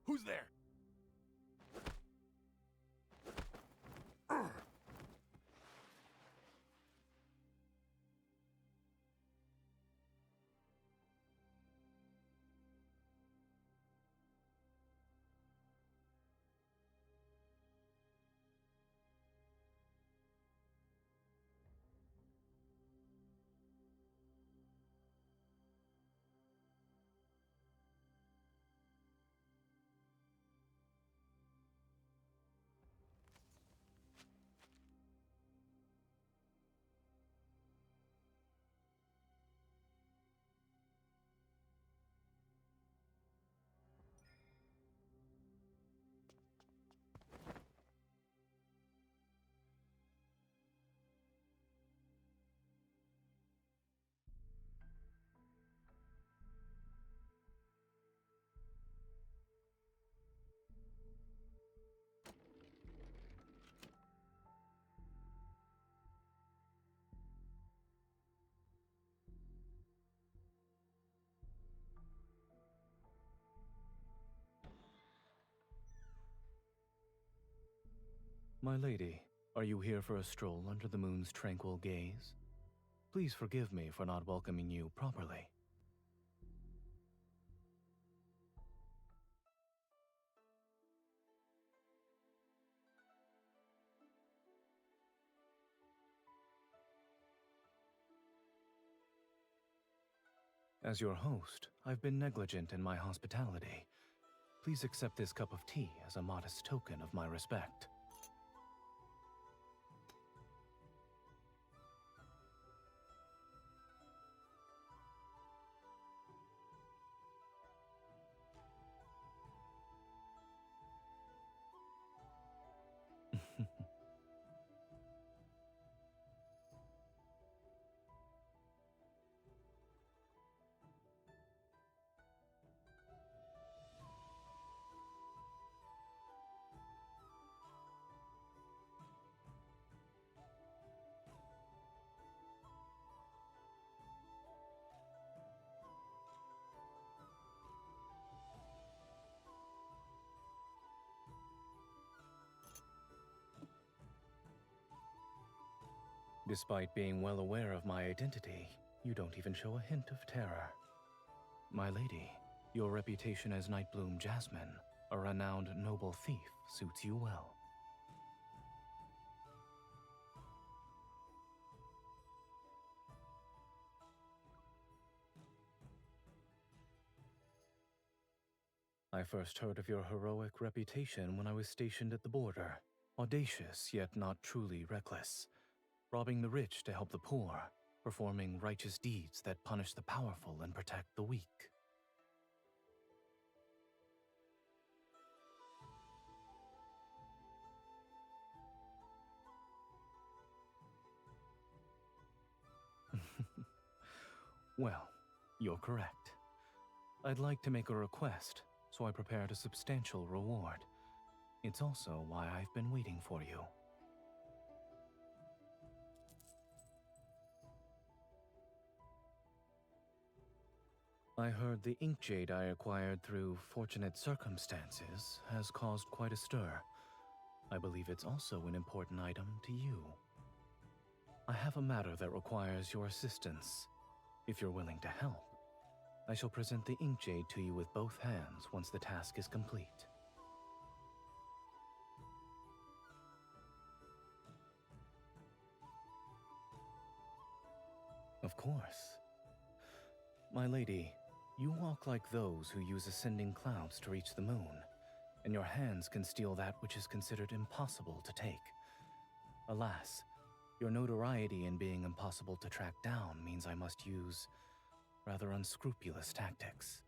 Who's there? My lady, are you here for a stroll under the moon's tranquil gaze? Please forgive me for not welcoming you properly. As your host, I've been negligent in my hospitality. Please accept this cup of tea as a modest token of my respect. Despite being well aware of my identity, you don't even show a hint of terror. My lady, your reputation as Nightbloom Jasmine, a renowned noble thief, suits you well. I first heard of your heroic reputation when I was stationed at the border. Audacious, yet not truly reckless. Robbing the rich to help the poor, performing righteous deeds that punish the powerful and protect the weak. Well, you're correct. I'd like to make a request, so I prepared a substantial reward. It's also why I've been waiting for you. I heard the ink jade I acquired through fortunate circumstances has caused quite a stir. I believe it's also an important item to you. I have a matter that requires your assistance. If you're willing to help, I shall present the ink jade to you with both hands once the task is complete. Of course. My lady, you walk like those who use ascending clouds to reach the moon, and your hands can steal that which is considered impossible to take. Alas, your notoriety in being impossible to track down means I must use rather unscrupulous tactics.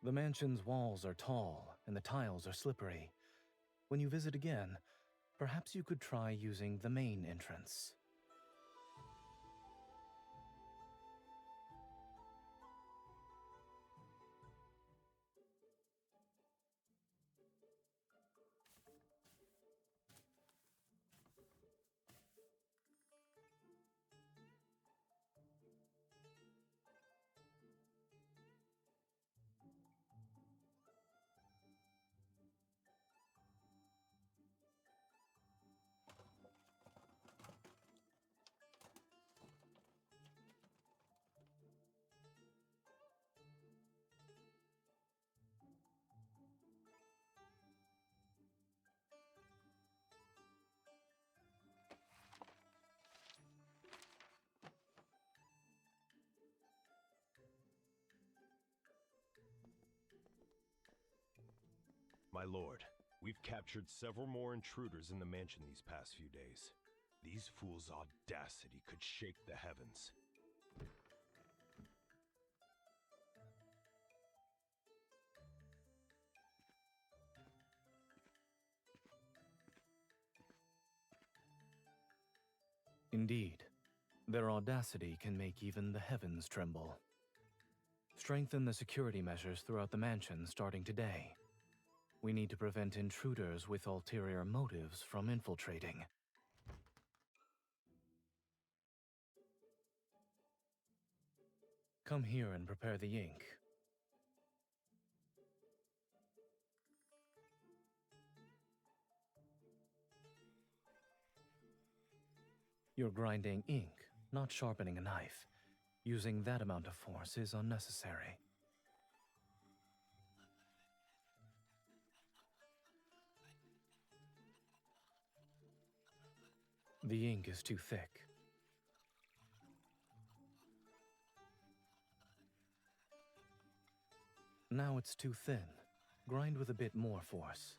The mansion's walls are tall and the tiles are slippery. When you visit again, perhaps you could try using the main entrance. My lord, we've captured several more intruders in the mansion these past few days. These fools' audacity could shake the heavens. Indeed, their audacity can make even the heavens tremble. Strengthen the security measures throughout the mansion starting today. We need to prevent intruders with ulterior motives from infiltrating. Come here and prepare the ink. You're grinding ink, not sharpening a knife. Using that amount of force is unnecessary. The ink is too thick. Now it's too thin. Grind with a bit more force.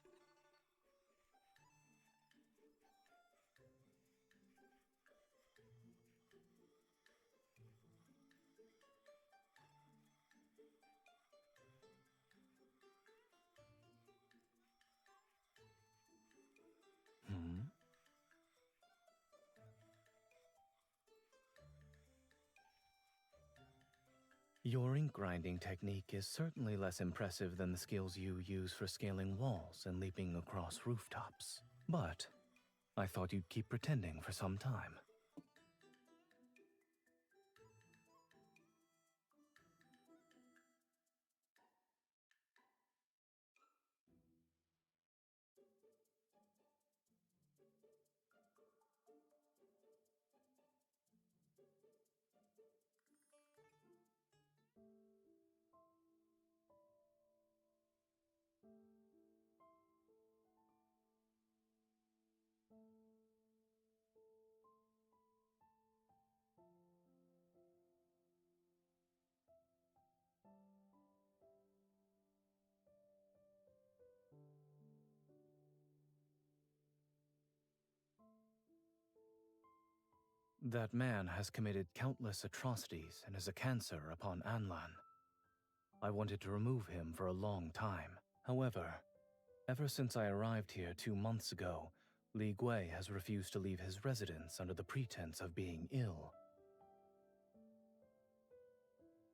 Your ink grinding technique is certainly less impressive than the skills you use for scaling walls and leaping across rooftops. But I thought you'd keep pretending for some time. That man has committed countless atrocities and is a cancer upon Anlan. I wanted to remove him for a long time. However, ever since I arrived here 2 months ago, Li Gui has refused to leave his residence under the pretense of being ill.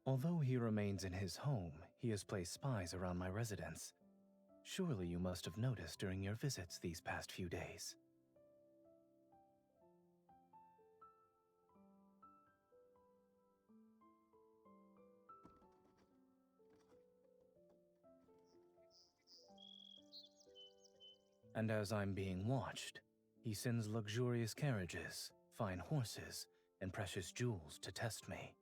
Although he remains in his home, he has placed spies around my residence. Surely you must have noticed during your visits these past few days. And as I'm being watched, he sends luxurious carriages, fine horses, and precious jewels to test me.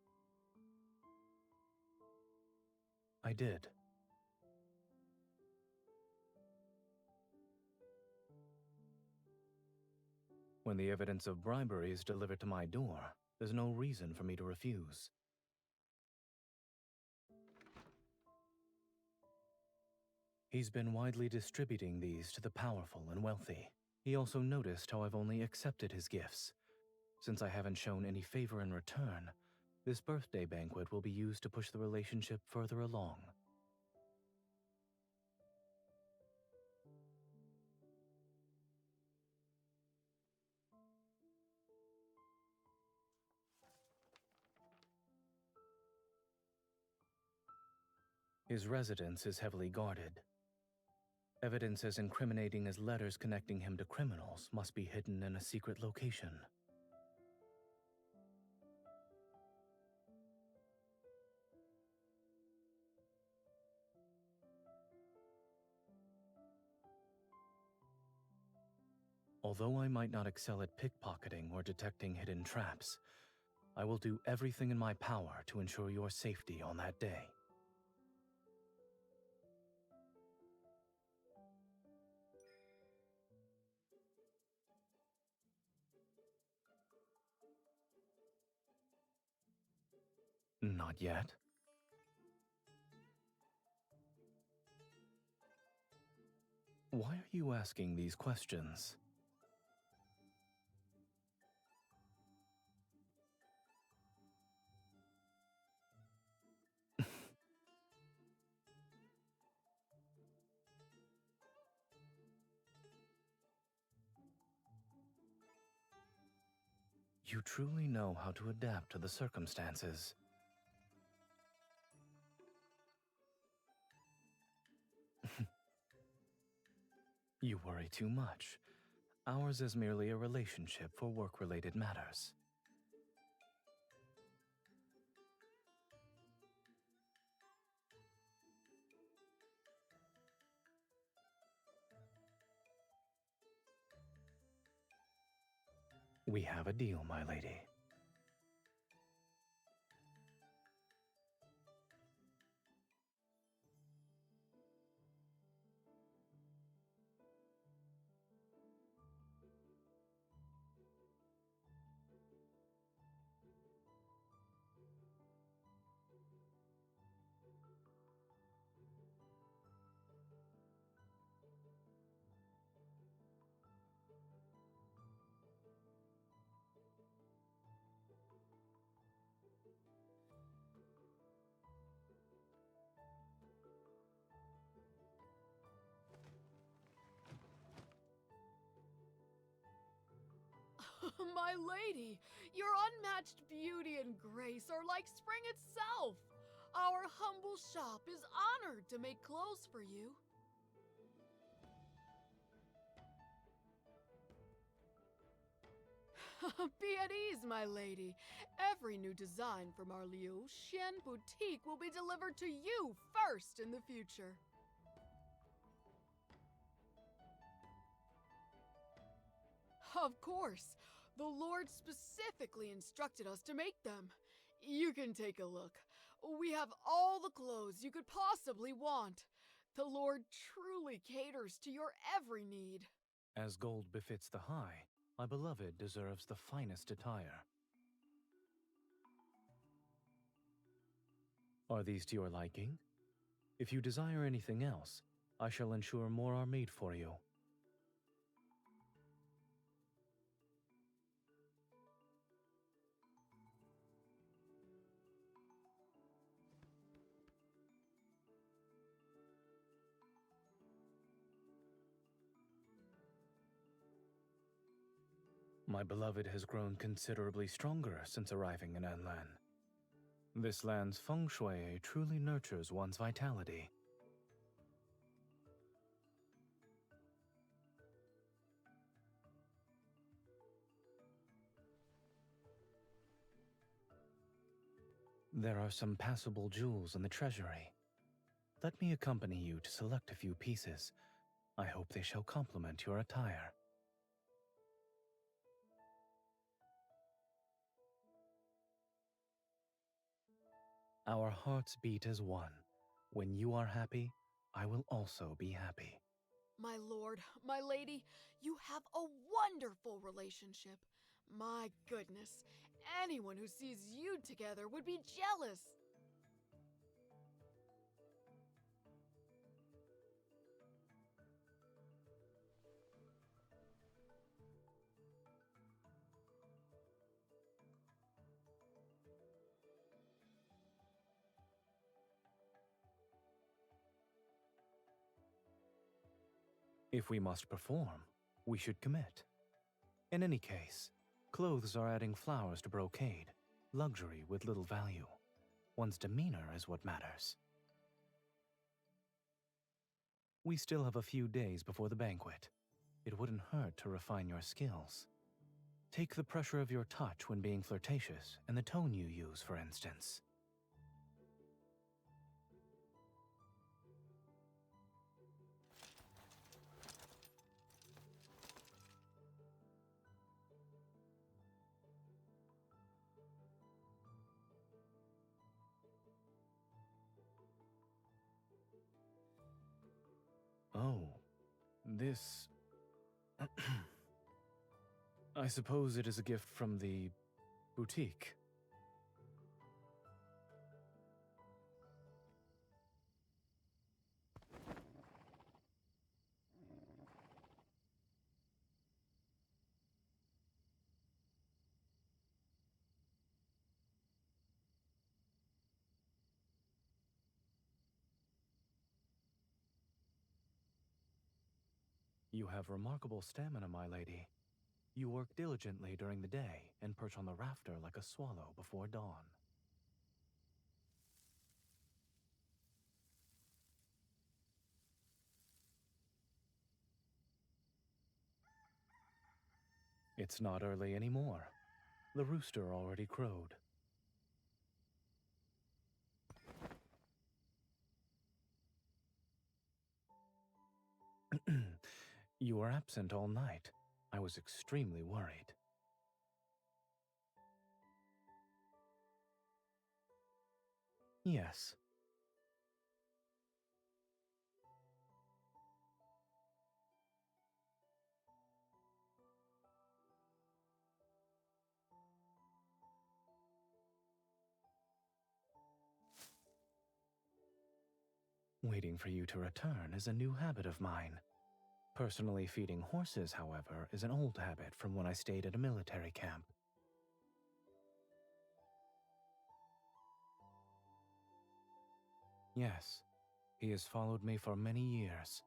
I did. When the evidence of bribery is delivered to my door, there's no reason for me to refuse. He's been widely distributing these to the powerful and wealthy. He also noticed how I've only accepted his gifts. Since I haven't shown any favor in return, this birthday banquet will be used to push the relationship further along. His residence is heavily guarded. Evidence as incriminating as letters connecting him to criminals must be hidden in a secret location. Although I might not excel at pickpocketing or detecting hidden traps, I will do everything in my power to ensure your safety on that day. Not yet. Why are you asking these questions? You truly know how to adapt to the circumstances. You worry too much. Ours is merely a relationship for work-related matters. We have a deal, my lady. My lady, your unmatched beauty and grace are like spring itself. Our humble shop is honored to make clothes for you. Be at ease, my lady. Every new design from our Liu Xian boutique will be delivered to you first in the future. Of course. The Lord specifically instructed us to make them. You can take a look. We have all the clothes you could possibly want. The Lord truly caters to your every need. As gold befits the high, my beloved deserves the finest attire. Are these to your liking? If you desire anything else, I shall ensure more are made for you. My beloved has grown considerably stronger since arriving in Anlan. This land's feng shui truly nurtures one's vitality. There are some passable jewels in the treasury. Let me accompany you to select a few pieces. I hope they shall complement your attire. Our hearts beat as one. When you are happy, I will also be happy. My lord, my lady, you have a wonderful relationship. My goodness, anyone who sees you together would be jealous. If we must perform, we should commit. In any case, clothes are adding flowers to brocade, luxury with little value. One's demeanor is what matters. We still have a few days before the banquet. It wouldn't hurt to refine your skills. Take the pressure of your touch when being flirtatious and the tone you use, for instance. Oh, this... I suppose it is a gift from the boutique. You have remarkable stamina, my lady. You work diligently during the day and perch on the rafter like a swallow before dawn. It's not early anymore. The rooster already crowed. You were absent all night. I was extremely worried. Yes. Waiting for you to return is a new habit of mine. Personally feeding horses, however, is an old habit from when I stayed at a military camp. Yes, he has followed me for many years.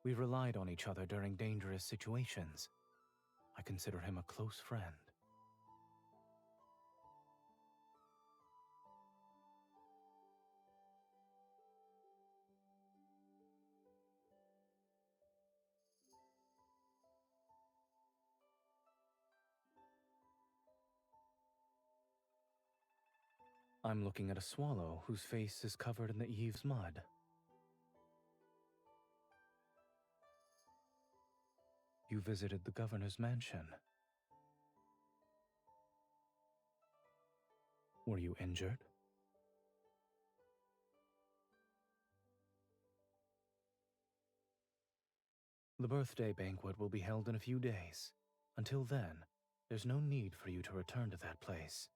We relied on each other during dangerous situations. I consider him a close friend. I'm looking at a swallow whose face is covered in the eaves mud. You visited the governor's mansion. Were you injured? The birthday banquet will be held in a few days. Until then, there's no need for you to return to that place.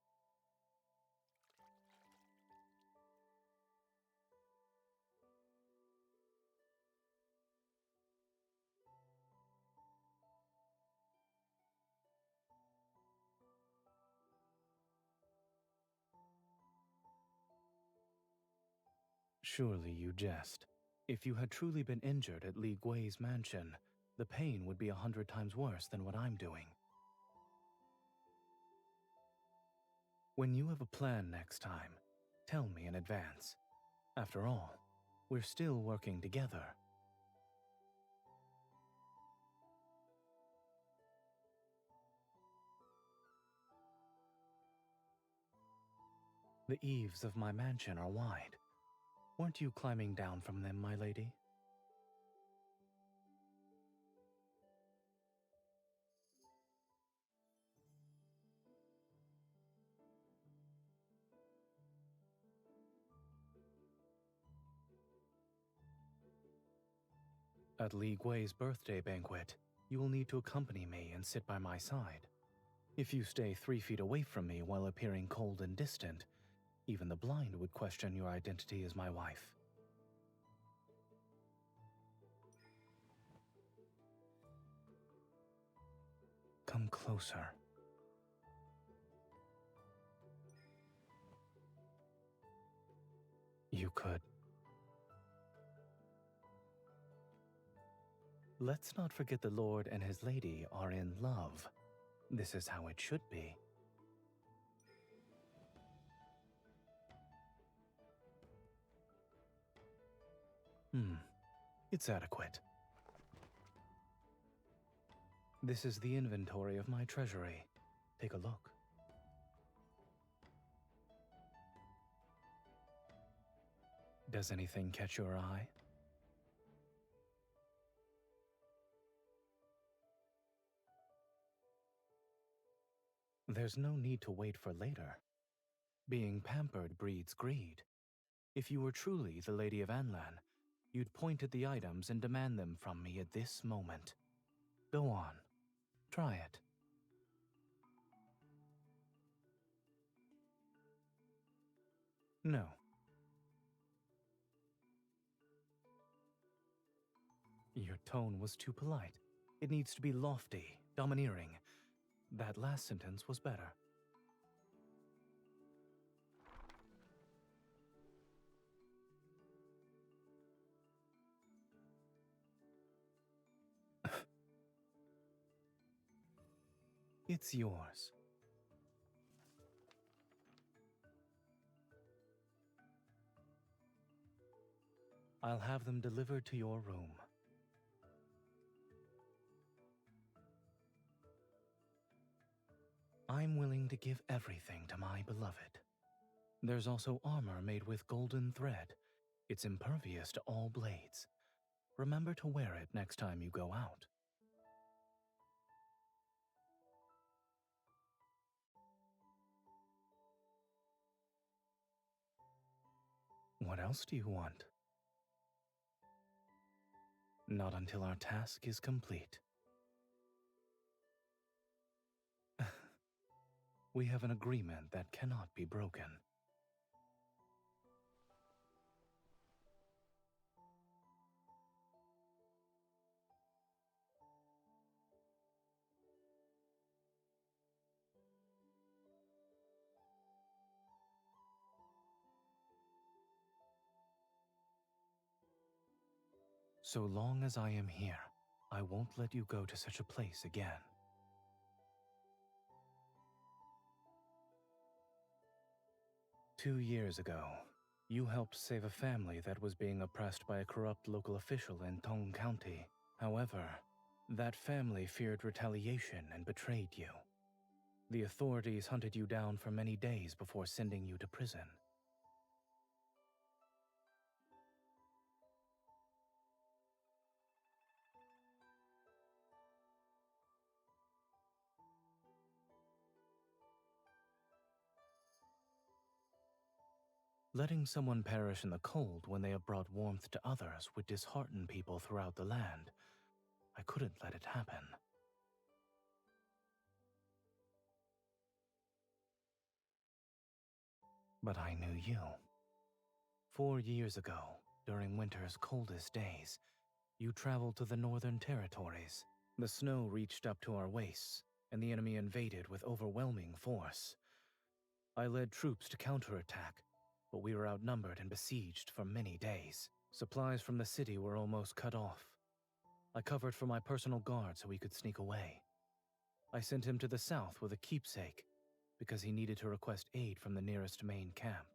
Surely you jest. If you had truly been injured at Li Gui's mansion, the pain would be 100 times worse than what I'm doing. When you have a plan next time, tell me in advance. After all, we're still working together. The eaves of my mansion are wide. Weren't you climbing down from them, my lady? At Li Gui's birthday banquet, you will need to accompany me and sit by my side. If you stay 3 feet away from me while appearing cold and distant, even the blind would question your identity as my wife. Come closer. You could. Let's not forget the Lord and his lady are in love. This is how it should be. It's adequate. This is the inventory of my treasury. Take a look. Does anything catch your eye? There's no need to wait for later. Being pampered breeds greed. If you were truly the Lady of Anlan, you'd point at the items and demand them from me at this moment. Go on. Try it. No. Your tone was too polite. It needs to be lofty, domineering. That last sentence was better. It's yours. I'll have them delivered to your room. I'm willing to give everything to my beloved. There's also armor made with golden thread. It's impervious to all blades. Remember to wear it next time you go out. What else do you want? Not until our task is complete. We have an agreement that cannot be broken. So long as I am here, I won't let you go to such a place again. "2 years ago, you helped save a family that was being oppressed by a corrupt local official in Tong County. However, that family feared retaliation and betrayed you. The authorities hunted you down for many days before sending you to prison. Letting someone perish in the cold when they have brought warmth to others would dishearten people throughout the land. I couldn't let it happen. But I knew you. 4 years ago, during winter's coldest days, you traveled to the Northern Territories. The snow reached up to our waists, and the enemy invaded with overwhelming force. I led troops to counterattack, but we were outnumbered and besieged for many days. Supplies from the city were almost cut off. I covered for my personal guard so he could sneak away. I sent him to the south with a keepsake, because he needed to request aid from the nearest main camp.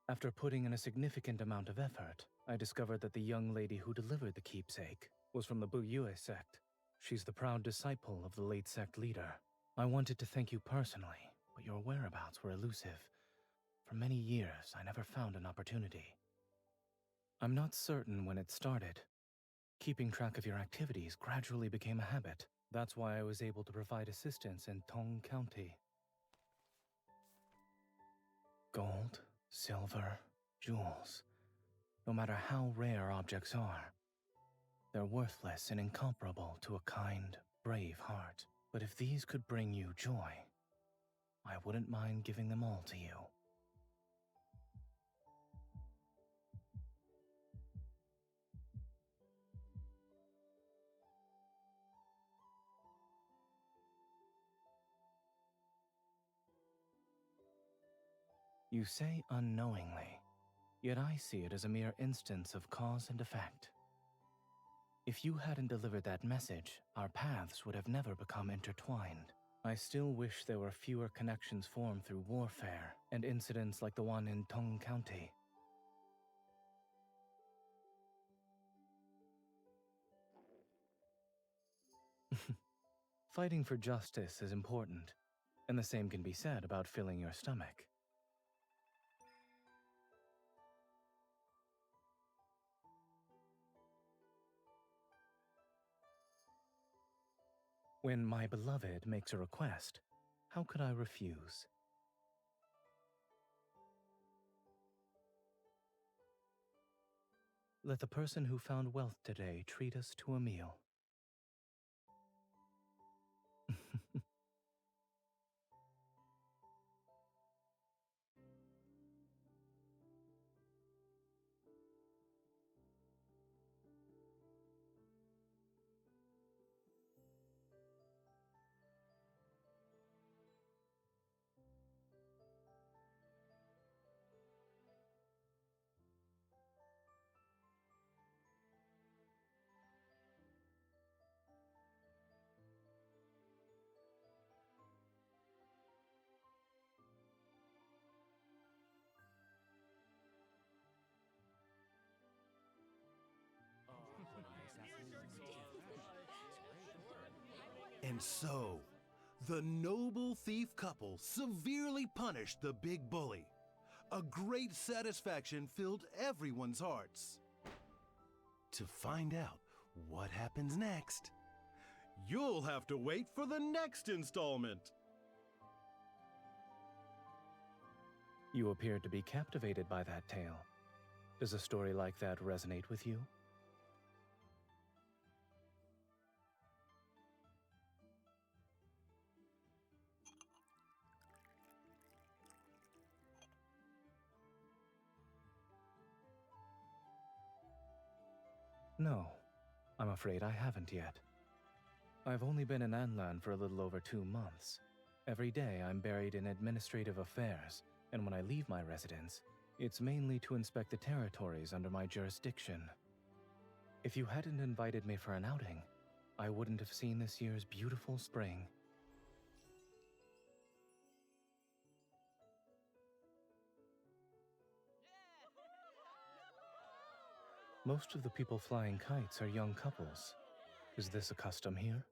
After putting in a significant amount of effort, I discovered that the young lady who delivered the keepsake was from the Buyue sect. She's the proud disciple of the late sect leader. I wanted to thank you personally, but your whereabouts were elusive. For many years, I never found an opportunity. I'm not certain when it started. Keeping track of your activities gradually became a habit. That's why I was able to provide assistance in Tong County. Gold, silver, jewels. No matter how rare objects are, they're worthless and incomparable to a kind, brave heart. But if these could bring you joy, I wouldn't mind giving them all to you. You say unknowingly, yet I see it as a mere instance of cause and effect. If you hadn't delivered that message, our paths would have never become intertwined. I still wish there were fewer connections formed through warfare and incidents like the one in Tong County. Fighting for justice is important, and the same can be said about filling your stomach. When my beloved makes a request, how could I refuse? Let the person who found wealth today treat us to a meal. And so, the noble thief couple severely punished the big bully. A great satisfaction filled everyone's hearts. To find out what happens next, you'll have to wait for the next installment. You appear to be captivated by that tale. Does a story like that resonate with you? No, I'm afraid I haven't yet. I've only been in Anlan for a little over 2 months. Every day I'm buried in administrative affairs, and when I leave my residence, it's mainly to inspect the territories under my jurisdiction. If you hadn't invited me for an outing, I wouldn't have seen this year's beautiful spring. Most of the people flying kites are young couples. Is this a custom here?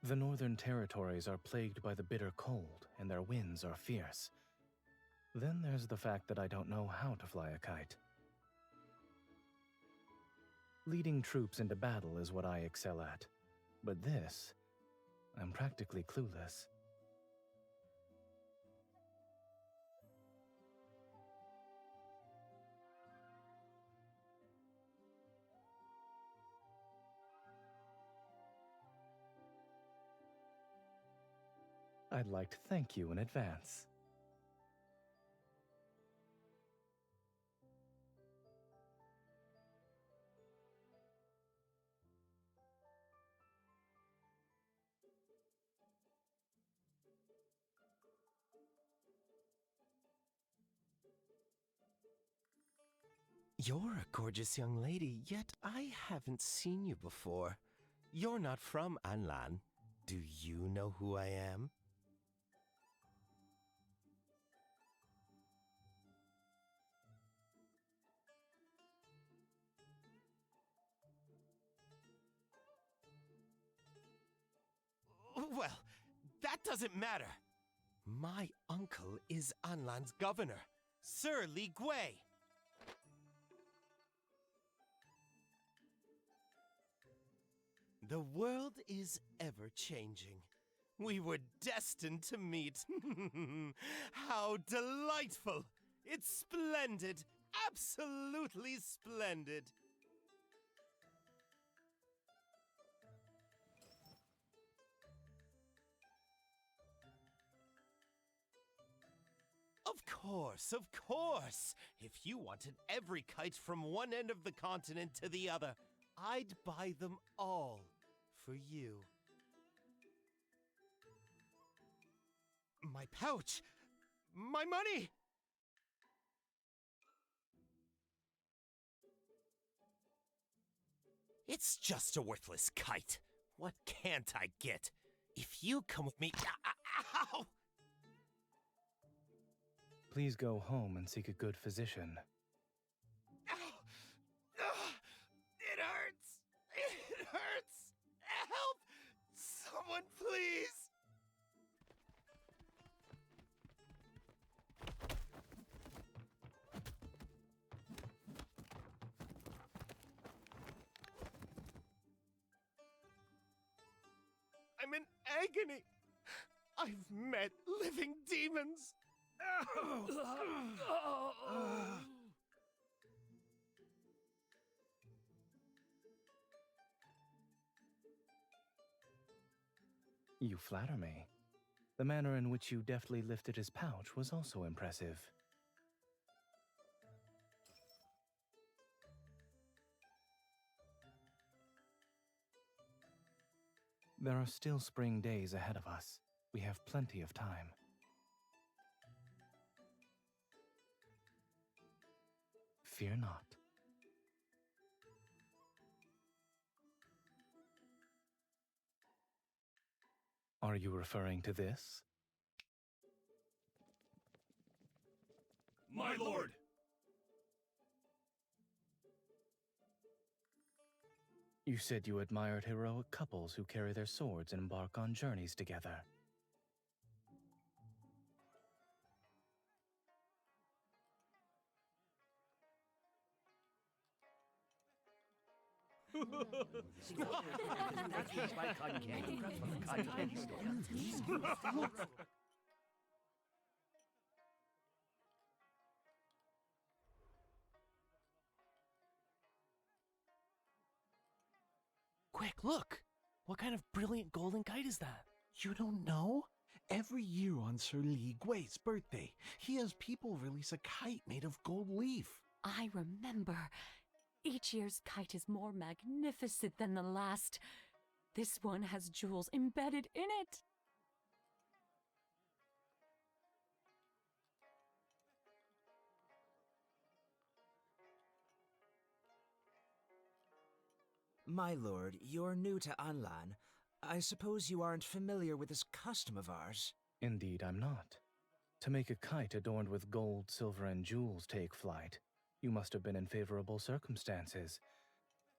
The northern territories are plagued by the bitter cold, and their winds are fierce. Then there's the fact that I don't know how to fly a kite. Leading troops into battle is what I excel at. But this, I'm practically clueless. I'd like to thank you in advance. You're a gorgeous young lady, yet I haven't seen you before. You're not from Anlan. Do you know who I am? Well, that doesn't matter. My uncle is Anlan's governor, Sir Li Gui. The world is ever-changing. We were destined to meet. How delightful! It's splendid! Absolutely splendid! Of course, of course! If you wanted every kite from one end of the continent to the other, I'd buy them all for you. My pouch! My money! It's just a worthless kite. What can't I get? If you come with me... Ow! Please go home and seek a good physician. Ow! It hurts! It hurts! Help! Someone please! I'm in agony! I've met living demons! You flatter me. The manner in which you deftly lifted his pouch was also impressive. There are still spring days ahead of us. We have plenty of time. Fear not. Are you referring to this? My lord! You said you admired heroic couples who carry their swords and embark on journeys together. Quick, look! What kind of brilliant golden kite is that? You don't know? Every year on Sir Li Gui's birthday, he has people release a kite made of gold leaf. I remember. Each year's kite is more magnificent than the last. This one has jewels embedded in it. My lord, you're new to Anlan. I suppose you aren't familiar with this custom of ours. Indeed, I'm not. To make a kite adorned with gold, silver, and jewels take flight, you must have been in favorable circumstances.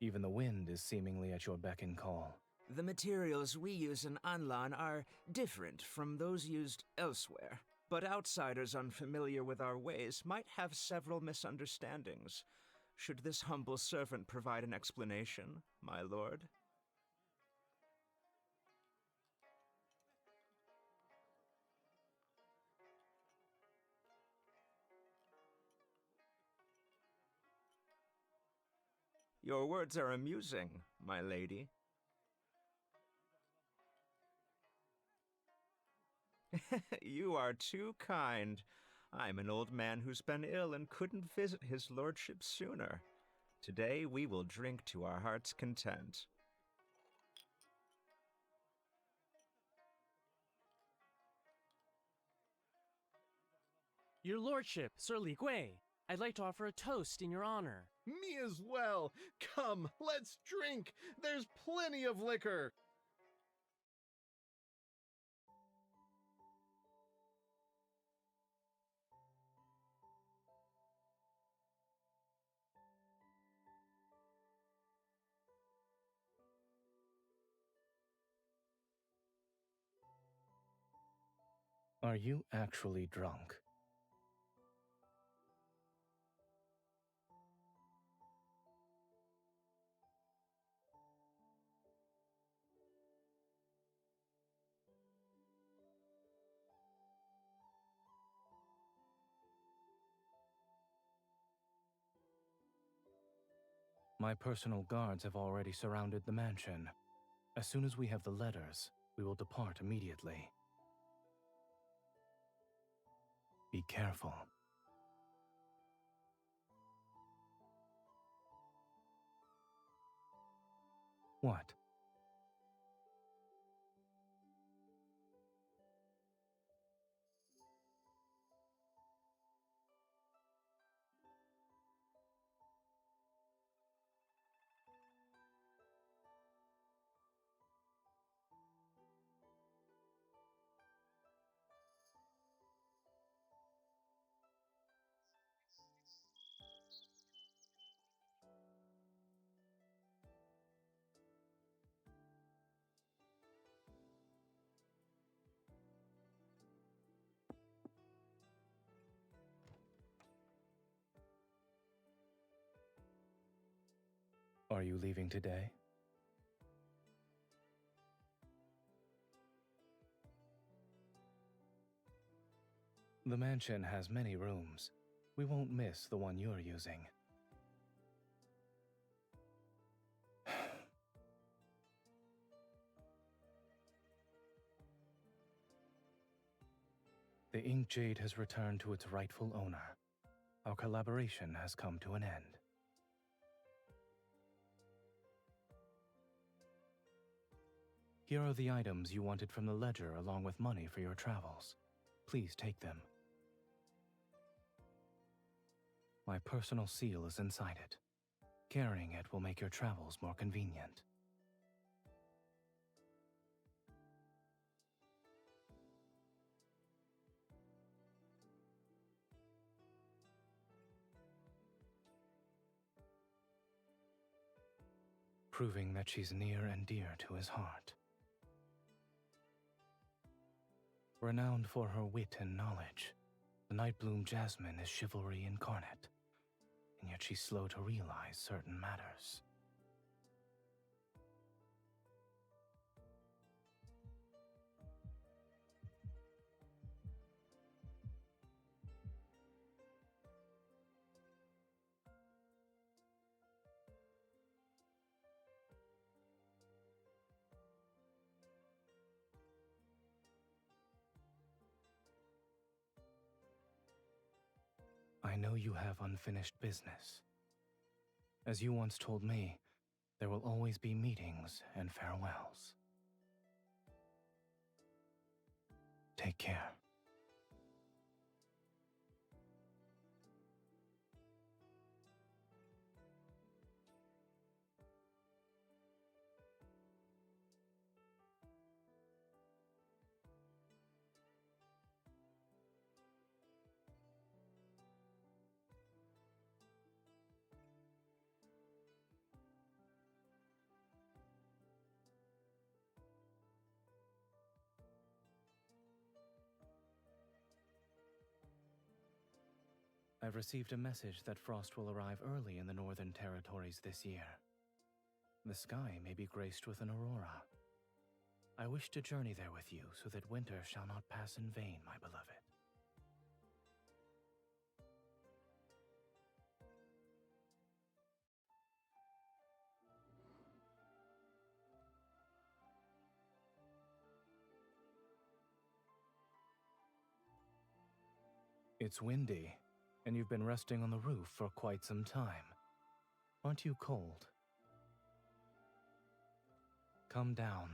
Even the wind is seemingly at your beck and call. The materials we use in Anlan are different from those used elsewhere, but outsiders unfamiliar with our ways might have several misunderstandings. Should this humble servant provide an explanation, my lord? Your words are amusing, my lady. You are too kind. I'm an old man who's been ill and couldn't visit his lordship sooner. Today we will drink to our heart's content. Your lordship, Sir Li Gui, I'd like to offer a toast in your honor. Me as well. Come, let's drink. There's plenty of liquor. Are you actually drunk? My personal guards have already surrounded the mansion. As soon as we have the letters, we will depart immediately. Be careful. What? Are you leaving today? The mansion has many rooms. We won't miss the one you're using. The ink jade has returned to its rightful owner. Our collaboration has come to an end. Here are the items you wanted from the ledger along with money for your travels. Please take them. My personal seal is inside it. Carrying it will make your travels more convenient. Proving that she's near and dear to his heart. Renowned for her wit and knowledge, the Nightbloom Jasmine is chivalry incarnate, and yet she's slow to realize certain matters. I know you have unfinished business. As you once told me, there will always be meetings and farewells. Take care. I've received a message that frost will arrive early in the Northern Territories this year. The sky may be graced with an aurora. I wish to journey there with you so that winter shall not pass in vain, my beloved. It's windy, and you've been resting on the roof for quite some time. Aren't you cold? Come down.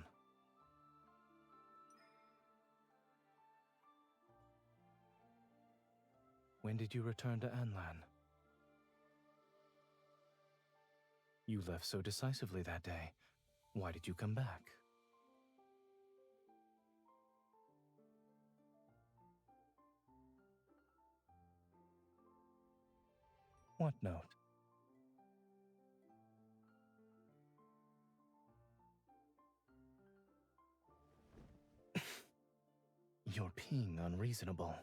When did you return to Anlan? You left so decisively that day. Why did you come back? What note? You're being unreasonable.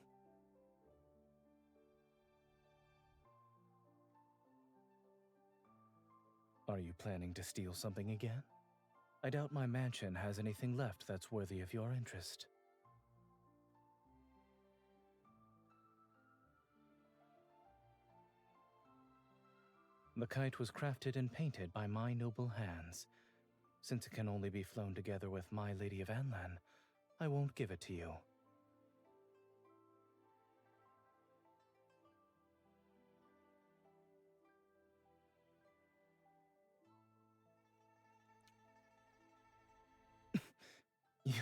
Are you planning to steal something again? I doubt my mansion has anything left that's worthy of your interest. The kite was crafted and painted by my noble hands. Since it can only be flown together with my Lady of Anlan, I won't give it to you. You...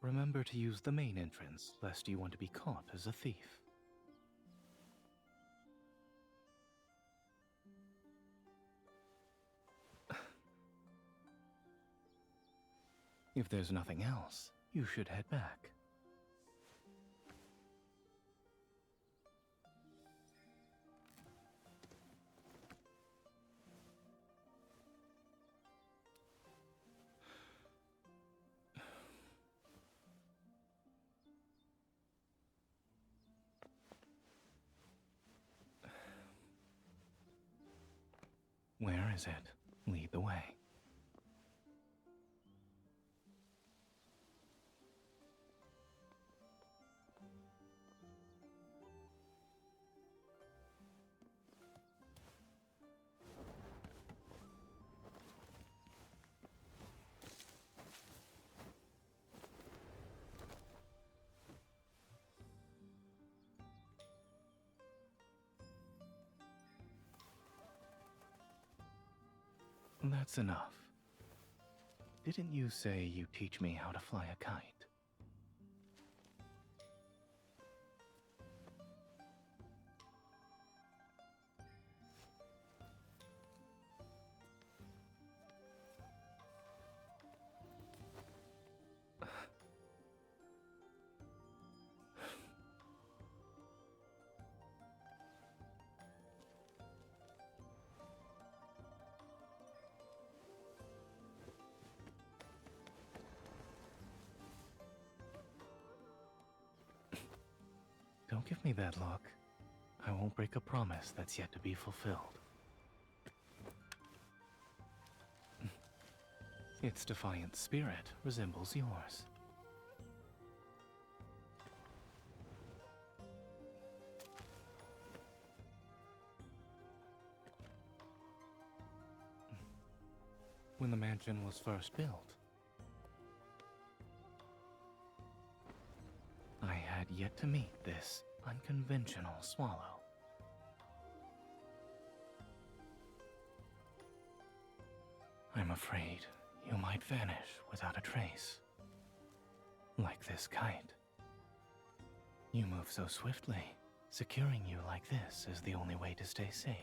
remember to use the main entrance, lest you want to be caught as a thief. If there's nothing else, you should head back. Where is it? Lead the way. That's enough. Didn't you say you teach me how to fly a kite? Don't give me that look. I won't break a promise that's yet to be fulfilled. Its defiant spirit resembles yours. When the mansion was first built, I had yet to meet this unconventional swallow. I'm afraid you might vanish without a trace. Like this kite. You move so swiftly, securing you like this is the only way to stay safe.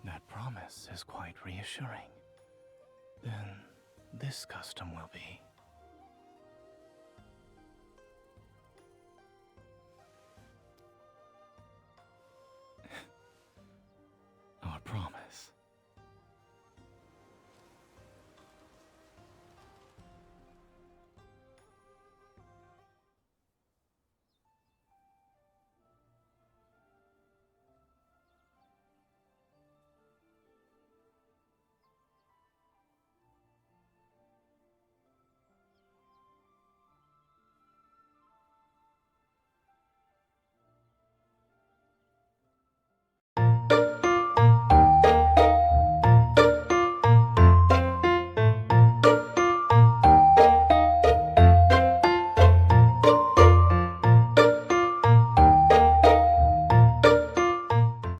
That promise is quite reassuring. Then this custom will be.